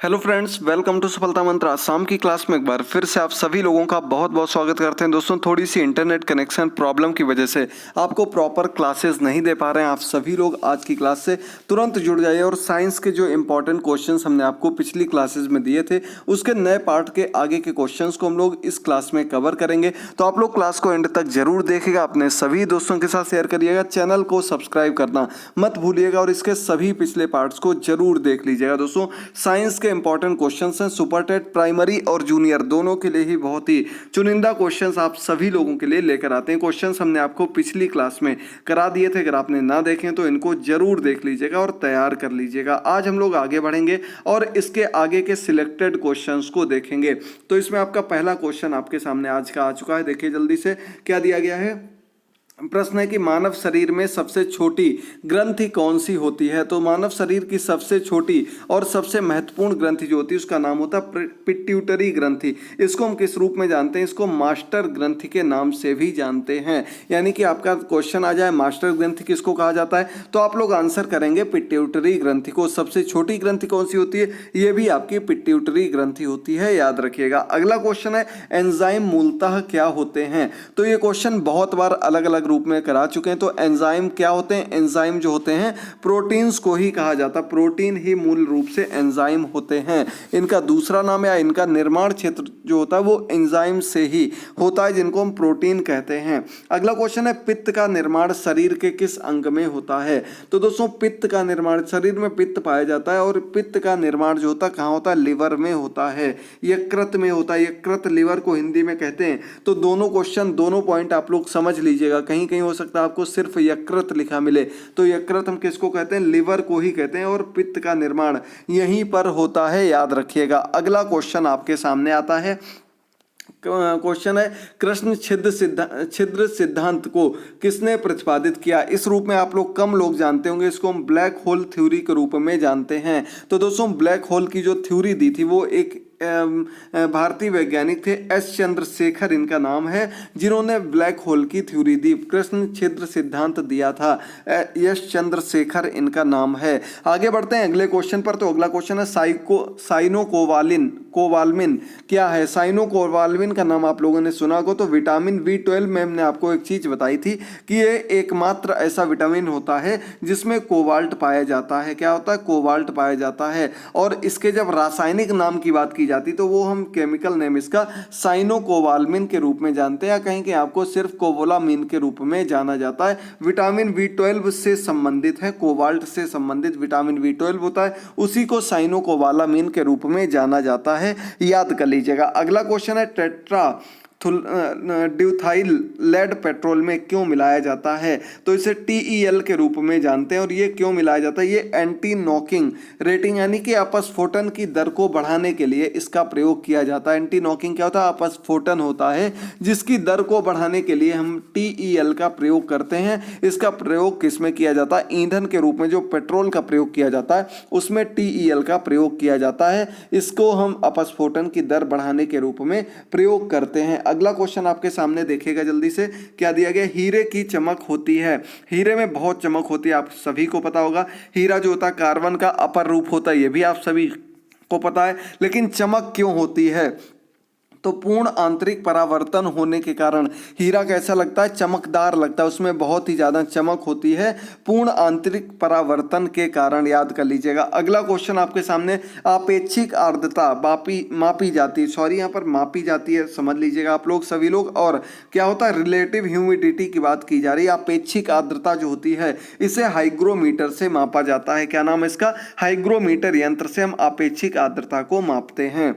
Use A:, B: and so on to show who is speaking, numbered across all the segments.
A: Hello friends, welcome to सफलता मंत्र। शाम की क्लास में एक बार फिर से आप सभी लोगों का बहुत बहुत स्वागत करते हैं। दोस्तों, थोड़ी सी इंटरनेट कनेक्शन प्रॉब्लम की वजह से आपको प्रॉपर क्लासेस नहीं दे पा रहे हैं। आप सभी लोग आज की क्लास से तुरंत जुड़ जाइए और साइंस के जो इंपॉर्टेंट क्वेश्चंस हमने आपको पिछली क्लासेस में दिए थे उसके नए पार्ट के आगे के क्वेश्चंस को हम लोग इस क्लास में कवर करेंगे। तो आप लोग क्लास को एंड तक जरूर देखिएगा, अपने सभी दोस्तों के साथ शेयर करिएगा, चैनल को सब्सक्राइब करना मत भूलिएगा और इसके सभी पिछले पार्ट्स को जरूर देख लीजिएगा। दोस्तों, साइंस के इंपॉर्टेंट क्वेश्चंस हैं, सुपर टेट प्राइमरी और जूनियर दोनों के लिए ही बहुत ही चुनिंदा क्वेश्चंस आप सभी लोगों के लिए लेकर आते हैं। क्वेश्चंस हमने आपको पिछली क्लास में करा दिए थे, अगर आपने ना देखे तो इनको जरूर देख लीजिएगा और तैयार कर लीजिएगा। आज हम लोग आगे बढ़ेंगे और इसके आगे के सिलेक्टेड क्वेश्चंस को देखेंगे। तो इसमें आपका पहला क्वेश्चन आपके सामने आज का आ चुका है। देखिए जल्दी से क्या दिया गया है। प्रश्न है कि मानव शरीर में सबसे छोटी ग्रंथि कौन सी होती है। तो मानव शरीर की सबसे छोटी और सबसे महत्वपूर्ण ग्रंथि जो होती है उसका नाम होता है पिट्यूटरी ग्रंथि। इसको हम किस रूप में जानते हैं? इसको मास्टर ग्रंथि के नाम से भी जानते हैं। यानी कि आपका क्वेश्चन आ जाए मास्टर ग्रंथि किसको कहा जाता है, तो आप लोग आंसर करेंगे पिट्यूटरी ग्रंथि को। सबसे छोटी ग्रंथि कौन सी होती है? ये भी आपकी पिट्यूटरी ग्रंथि होती है, याद रखिएगा। अगला क्वेश्चन है एंजाइम मूलतः क्या होते हैं। तो ये क्वेश्चन बहुत बार अलग अलग रूप में करा चुके हैं। तो एंजाइम क्या होते हैं? एंजाइम जो होते हैं प्रोटीन्स को ही कहा जाता है। प्रोटीन ही मूल रूप से एंजाइम होते हैं। इनका दूसरा नाम या इनका निर्माण क्षेत्र जो होता है वो एंजाइम से ही होता है, जिनको हम प्रोटीन कहते हैं। अगला क्वेश्चन है पित्त का निर्माण शरीर के किस अंग में होता है। तो दोस्तों, पित्त का निर्माण, शरीर में पित्त पाया जाता है और पित्त का निर्माण जो होता है कहाँ होता है? लिवर में होता है, यकृत में होता है। यकृत लिवर को हिंदी में कहते हैं। तो दोनों क्वेश्चन, दोनों पॉइंट आप लोग समझ लीजिएगा। कहीं कहीं हो सकता है आपको सिर्फ यकृत लिखा मिले, तो यकृत हम किसको कहते हैं? लिवर को ही कहते हैं और पित्त का निर्माण यहीं पर होता है, याद रखिएगा। अगला क्वेश्चन आपके सामने आता है। क्वेश्चन है कृष्ण छिद्र सिद्धांत को किसने प्रतिपादित किया। इस रूप में आप लोग कम लोग जानते होंगे, इसको हम ब्लैक होल थ्योरी के रूप में जानते हैं। तो दोस्तों, ब्लैक होल की जो थ्योरी दी थी वो एक भारतीय वैज्ञानिक थे, एस चंद्रशेखर इनका नाम है, जिन्होंने ब्लैक होल की थ्योरी दी, कृष्ण छिद्र सिद्धांत दिया था। एस चंद्रशेखर इनका नाम है। आगे बढ़ते हैं अगले क्वेश्चन पर। तो अगला क्वेश्चन है साइनोकोवाल्मिन क्या है। साइनोकोवाल्मिन का नाम आप लोगों ने सुना होगा। तो विटामिन B12 में हमने आपको एक चीज बताई थी कि ये एकमात्र ऐसा विटामिन होता है जिसमें कोबाल्ट पाया जाता है। क्या होता है? कोबाल्ट पाया जाता है। और इसके जब रासायनिक नाम की बात की जाती तो वो हम केमिकल नेम इसका साइनोकोवाल्मिन के रूप में जानते हैं, या कहीं कहीं आपको सिर्फ कोवोलामिन के रूप में जाना जाता है। विटामिन B12 से संबंधित है, कोबाल्ट से संबंधित विटामिन B12 होता है, उसी को साइनोकोवालामिन के रूप में जाना जाता है, याद कर लीजिएगा। अगला क्वेश्चन है टेट्रा ड्यूथाइल लेड पेट्रोल में क्यों मिलाया जाता है। तो इसे TEL के रूप में जानते हैं। और ये क्यों मिलाया जाता है? ये एंटी नॉकिंग रेटिंग यानी कि अपस्फोटन की दर को बढ़ाने के लिए इसका प्रयोग किया जाता है। एंटी नॉकिंग क्या होता है? अपस्फोटन होता है जिसकी दर को बढ़ाने के लिए हम TEL का प्रयोग करते हैं। इसका प्रयोग किस में किया जाता है? ईंधन के रूप में जो पेट्रोल का प्रयोग किया जाता है उसमें TEL का प्रयोग किया जाता है। इसको हम अपस्फोटन की दर बढ़ाने के रूप में प्रयोग करते हैं। अगला क्वेश्चन आपके सामने देखिएगा जल्दी से, क्या दिया गया। हीरे की चमक होती है। हीरे में बहुत चमक होती है, आप सभी को पता होगा। हीरा जो होता है कार्बन का अपर रूप होता है, ये भी आप सभी को पता है। लेकिन चमक क्यों होती है? तो पूर्ण आंतरिक परावर्तन होने के कारण हीरा कैसा लगता है? चमकदार लगता है, उसमें बहुत ही ज्यादा चमक होती है पूर्ण आंतरिक परावर्तन के कारण, याद कर लीजिएगा। अगला क्वेश्चन आपके सामने आपेक्षिक आर्द्रता मापी जाती है, सॉरी यहाँ पर मापी जाती है, समझ लीजिएगा आप लोग सभी लोग। और क्या होता है? रिलेटिव ह्यूमिडिटी की बात की जा रही है। आपेक्षिक आर्द्रता जो होती है इसे हाइग्रोमीटर से मापा जाता है। क्या नाम है इसका? हाइग्रोमीटर यंत्र से हम आपेक्षिक आर्द्रता को मापते हैं।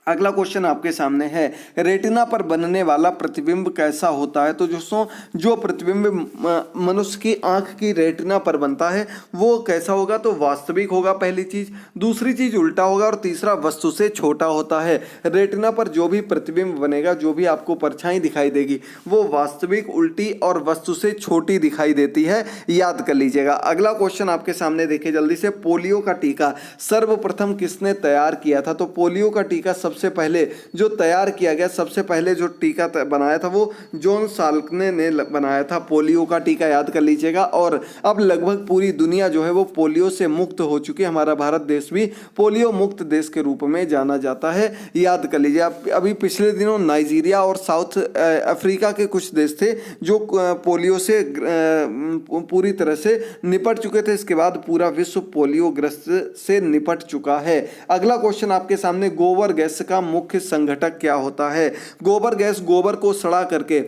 A: अगला क्वेश्चन आपके सामने है रेटिना पर बनने वाला प्रतिबिंब कैसा होता है। तो दोस्तों, जो प्रतिबिंब मनुष्य की आंख की रेटिना पर बनता है वो कैसा होगा? तो वास्तविक होगा, पहली चीज। दूसरी चीज उल्टा होगा और तीसरा वस्तु से छोटा होता है। रेटिना पर जो भी प्रतिबिंब बनेगा, जो भी आपको परछाई दिखाई देगी वो वास्तविक, उल्टी और वस्तु से छोटी दिखाई देती है, याद कर लीजिएगा। अगला क्वेश्चन आपके सामने देखिए जल्दी से। पोलियो का टीका सर्वप्रथम किसने तैयार किया था। तो पोलियो का टीका सबसे पहले जो तैयार किया गया, सबसे पहले जो टीका बनाया था वो जॉन साल्कने ने बनाया था। पोलियो का टीका याद कर लीजिएगा। और अब लगभग पूरी दुनिया जो है वो पोलियो से मुक्त हो चुकी है। हमारा भारत देश भी पोलियो मुक्त देश के रूप में जाना जाता है, याद कर लीजिए। अभी पिछले दिनों नाइजीरिया और साउथ अफ्रीका के कुछ देश थे जो पोलियो से पूरी तरह से निपट चुके थे। इसके बाद पूरा विश्व पोलियो ग्रस्त से निपट चुका है। अगला क्वेश्चन आपके सामने, गोबर गैस का मुख्य संघटक क्या होता है? गोबर गैस, गोबर को सड़ा करके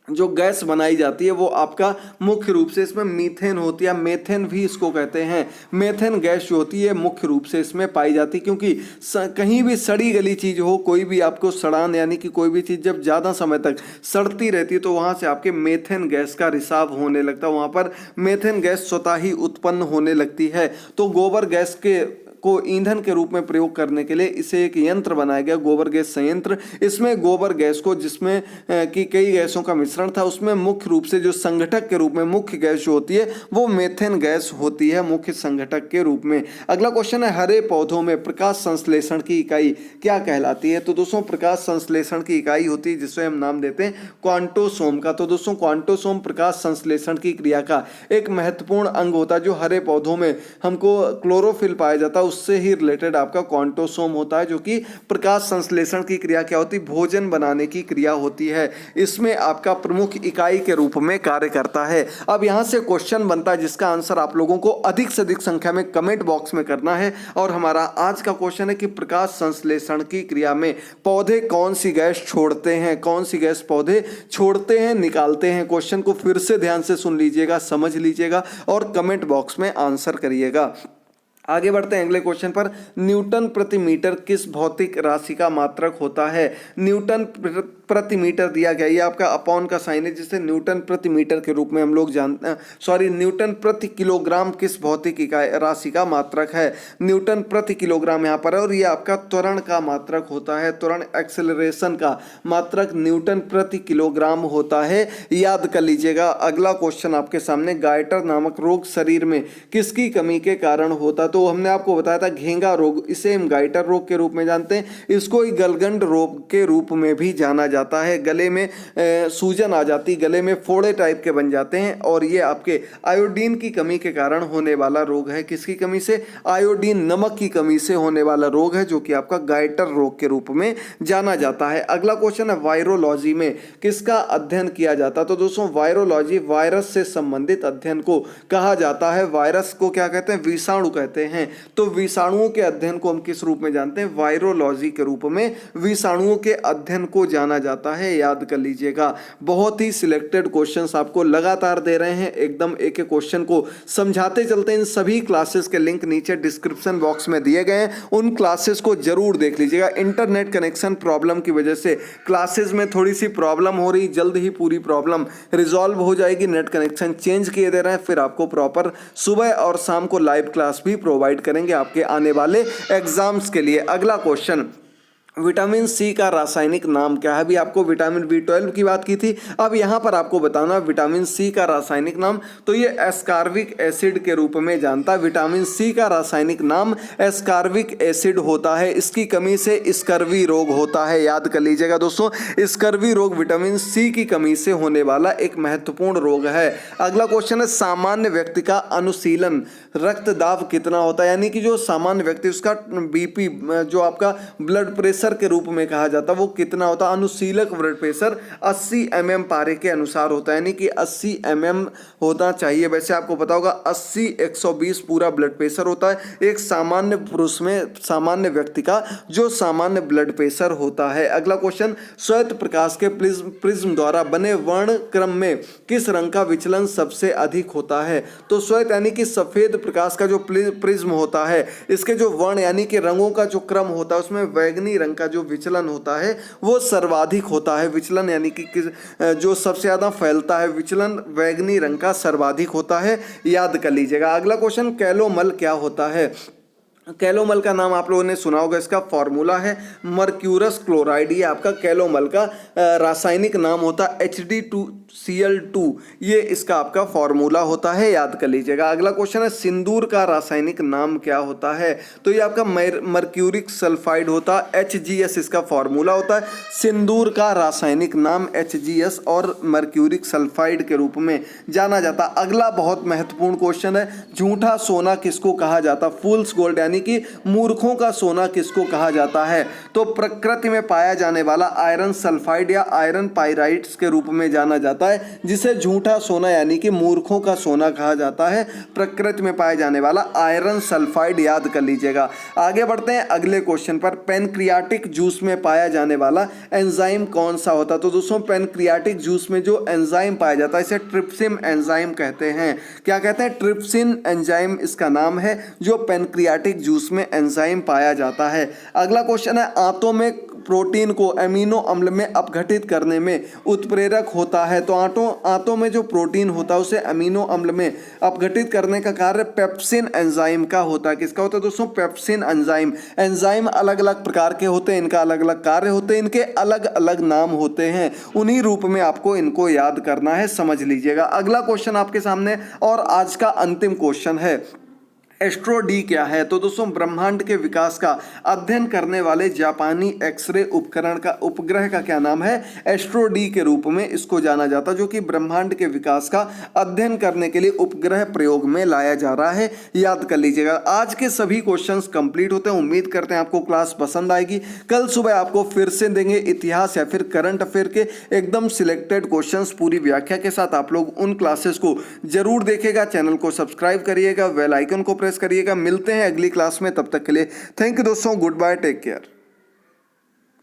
A: जो गैस बनाई जाती है वो आपका मुख्य रूप से इसमें मीथेन होती है, मेथेन भी इसको कहते हैं। मेथेन गैस जो होती है मुख्य रूप से इसमें पाई जाती है, क्योंकि कहीं भी सड़ी गली चीज़ हो, कोई भी आपको सड़ान यानी कि कोई भी चीज़ जब ज़्यादा समय तक सड़ती रहती है तो वहाँ से आपके मेथेन गैस का रिसाव होने लगता है, वहाँ पर मेथेन गैस स्वतः ही उत्पन्न होने लगती है। तो गोबर गैस को ईंधन के रूप में प्रयोग करने के लिए इसे एक यंत्र बनाया गया, गोबर गैस संयंत्र। इसमें गोबर गैस को, जिसमें कि कई गैसों का मिश्रण था, उसमें मुख्य रूप से जो संघटक के रूप में मुख्य गैस जो होती है वो मेथेन गैस होती है मुख्य संघटक के रूप में। अगला क्वेश्चन है, हरे पौधों में प्रकाश संश्लेषण की इकाई क्या कहलाती है? तो दोस्तों प्रकाश संश्लेषण की इकाई होती है जिससे हम नाम देते हैं क्वांटोसोम का। तो दोस्तों क्वांटोसोम प्रकाश संश्लेषण की क्रिया का एक महत्वपूर्ण अंग होता है। जो हरे पौधों में हमको क्लोरोफिल पाया जाता है उससे ही रिलेटेड आपका क्वांटोसोम होता है, जो कि प्रकाश संश्लेषण की क्रिया क्या होती है? भोजन बनाने की क्रिया होती है। इसमें आपका प्रमुख इकाई के रूप में कार्य करता है। अब यहां से क्वेश्चन बनता है जिसका आंसर आप लोगों को अधिक से अधिक संख्या में कमेंट बॉक्स में करना है। और हमारा आज का क्वेश्चन है कि प्रकाश संश्लेषण की क्रिया में पौधे कौन सी गैस छोड़ते हैं? कौन सी गैस पौधे छोड़ते हैं, निकालते हैं? क्वेश्चन को फिर से ध्यान से सुन लीजिएगा, समझ लीजिएगा और कमेंट बॉक्स में आंसर करिएगा। आगे बढ़ते हैं अगले क्वेश्चन पर। न्यूटन प्रति मीटर किस भौतिक राशि का मात्रक होता है? न्यूटन प्रति मीटर दिया गया, ये आपका अपॉन का साइन है जिसे न्यूटन प्रति मीटर के रूप में हम लोग जानते हैं। सॉरी, न्यूटन प्रति किलोग्राम किस भौतिक इकाई राशि का मात्रक है? न्यूटन प्रति किलोग्राम यहाँ पर है। और ये आपका त्वरण का मात्रक होता है, त्वरण एक्सेलरेशन का मात्रक न्यूटन प्रति किलोग्राम होता है, याद कर लीजिएगा। अगला क्वेश्चन आपके सामने, गायटर नामक रोग शरीर में किसकी कमी के कारण होता है? तो हमने आपको बताया था घेंगा रोग, इसे हम गाइटर रोग के रूप में जानते हैं। इसको ही गलगंड रोग के रूप में भी जाना जाता है। गले में सूजन आ जाती, गले में फोड़े टाइप के बन जाते हैं और ये आपके आयोडीन की कमी के कारण होने वाला रोग है। किसकी कमी से? आयोडीन, नमक की कमी से होने वाला रोग है, जो कि आपका गाइटर रोग के रूप में जाना जाता है। अगला क्वेश्चन है, वायरोलॉजी में किसका अध्ययन किया जाता है? तो दोस्तों वायरोलॉजी वायरस से संबंधित अध्ययन को कहा जाता है। वायरस को क्या कहते हैं? विषाणु कहते हैं। तो विषाणुओं के अध्ययन को हम किस रूप में जानते हैं? वायरोलॉजी के रूप में विषाणुओं के अध्ययन को जाना जाता है, याद कर लीजिएगा। बहुत ही सिलेक्टेड क्वेश्चंस आपको लगातार दे रहे हैं, एकदम एक एक क्वेश्चन को समझाते चलते हैं। इन सभी क्लासेस के लिंक नीचे डिस्क्रिप्शन बॉक्स में दिए गए हैं, उन क्लासेस को जरूर देख लीजिएगा। इंटरनेट कनेक्शन प्रॉब्लम की वजह से क्लासेस में थोड़ी सी प्रॉब्लम हो रही, जल्द ही पूरी प्रॉब्लम रिजॉल्व हो जाएगी। नेट कनेक्शन चेंज किए दे रहे हैं, फिर आपको प्रॉपर सुबह और शाम को लाइव क्लास भी प्रोवाइड करेंगे आपके आने वाले एग्जाम्स के लिए। अगला क्वेश्चन, विटामिन सी का रासायनिक नाम क्या है? अभी आपको विटामिन B12 की बात की थी, अब यहाँ पर आपको बताना विटामिन सी का रासायनिक नाम। तो ये एस्कार्बिक एसिड के रूप में जानता है। विटामिन सी का रासायनिक नाम एस्कार्बिक एसिड होता है। इसकी कमी से स्कर्वी रोग होता है, याद कर लीजिएगा दोस्तों। स्कर्वी रोग विटामिन सी की कमी से होने वाला एक महत्वपूर्ण रोग है। अगला क्वेश्चन है, सामान्य व्यक्ति का अनुशीलन रक्तदाब कितना होता है? यानी कि जो सामान्य व्यक्ति उसका BP जो आपका ब्लड प्रेशर के रूप में कहा जाता है वो कितना होता है? अनुशीलक ब्लड प्रेशर 80 mm पारे के अनुसार होता है, यानी कि 80 mm होना चाहिए। वैसे आपको पता होगा 80/120 पूरा ब्लड प्रेशर होता है एक सामान्य पुरुष में, सामान्य व्यक्ति का जो सामान्य ब्लड प्रेशर होता है। अगला क्वेश्चन, श्वेत प्रकाश के प्रिज्म द्वारा बने वर्ण क्रम में किस रंग का विचलन सबसे अधिक होता है? तो श्वेत यानी कि सफेद प्रकाश का जो प्रिज्म होता है, इसके जो वर्ण यानी कि रंगों का जो क्रम होता है उसमें बैंगनी रंग का जो विचलन होता है वो सर्वाधिक होता है। विचलन यानी कि जो सबसे ज्यादा फैलता है, विचलन बैंगनी रंग का सर्वाधिक होता है, याद कर लीजिएगा। अगला क्वेश्चन, कैलोमल क्या होता है? कैलोमल का नाम आप लोगों ने सुना होगा, इसका फॉर्मूला है मर्क्यूरस क्लोराइड। ये आपका कैलोमल का रासायनिक नाम होता है Hd2Cl2, ये इसका आपका फॉर्मूला होता है, याद कर लीजिएगा। अगला क्वेश्चन है सिंदूर का रासायनिक नाम क्या होता है? तो ये आपका मर्क्यूरिक सल्फाइड होता है, Hgs इसका फॉर्मूला होता है। सिंदूर का रासायनिक नाम Hgs और मर्क्यूरिक सल्फाइड के रूप में जाना जाता। अगला बहुत महत्वपूर्ण क्वेश्चन है, झूठा सोना किसको कहा जाता? फूल्स गोल्ड यानी कि मूर्खों का सोना किसको कहा जाता है? तो प्रकृति में पाया जाने वाला आयरन सल्फाइड या आयरन पाइराइट्स के रूप में जाना जाता है, जिसे झूठा सोना यानी कि मूर्खों का सोना कहा जाता है। प्रकृति में पाया जाने वाला आयरन सल्फाइड, याद कर लीजिएगा। आगे बढ़ते हैं अगले क्वेश्चन पर, पेनक्रियाटिक जूस में पाया जाने वाला एंजाइम कौन सा होता है? तो दोस्तों पेनक्रियाटिक जूस में जो एंजाइम पाया जाता है इसे ट्रिप्सिन एंजाइम कहते हैं। क्या कहते हैं? ट्रिप्सिन एंजाइम इसका नाम है, जो पेनक्रियाटिक जूस में एंजाइम पाया जाता है। अगला क्वेश्चन है, आंतों में प्रोटीन को अमीनो अम्ल में अपघटित करने में उत्प्रेरक होता है। तो आंतों में जो प्रोटीन होता है उसे अमीनो अम्ल में अपघटित करने का कार्य पेप्सिन एंजाइम का होता है। किसका होता है दोस्तों? Pepsin enzyme. एंजाइम अलग अलग प्रकार के होते हैं, इनका अलग अलग कार्य होते हैं, इनके अलग अलग नाम होते हैं, उन्हीं रूप में आपको इनको याद करना है, समझ लीजिएगा। अगला क्वेश्चन आपके सामने और आज का अंतिम क्वेश्चन है, एस्ट्रो डी क्या है? तो दोस्तों ब्रह्मांड के विकास का अध्ययन करने वाले जापानी एक्सरे उपकरण का उपग्रह का क्या नाम है? एस्ट्रो डी के रूप में इसको जाना जाता है, जो कि ब्रह्मांड के विकास का अध्ययन करने के लिए उपग्रह प्रयोग में लाया जा रहा है, याद कर लीजिएगा। आज के सभी क्वेश्चंस कंप्लीट होते हैं। उम्मीद करते हैं आपको क्लास पसंद आएगी। कल सुबह आपको फिर से देंगे इतिहास या फिर करंट अफेयर के एकदम सिलेक्टेड क्वेश्चंस पूरी व्याख्या के साथ। आप लोग उन क्लासेस को जरूर देखेगा, चैनल को सब्सक्राइब करिएगा, बेल आइकन को प्रेस करिएगा। मिलते हैं अगली क्लास में, तब तक के लिए थैंक यू दोस्तों, गुड बाय, टेक केयर।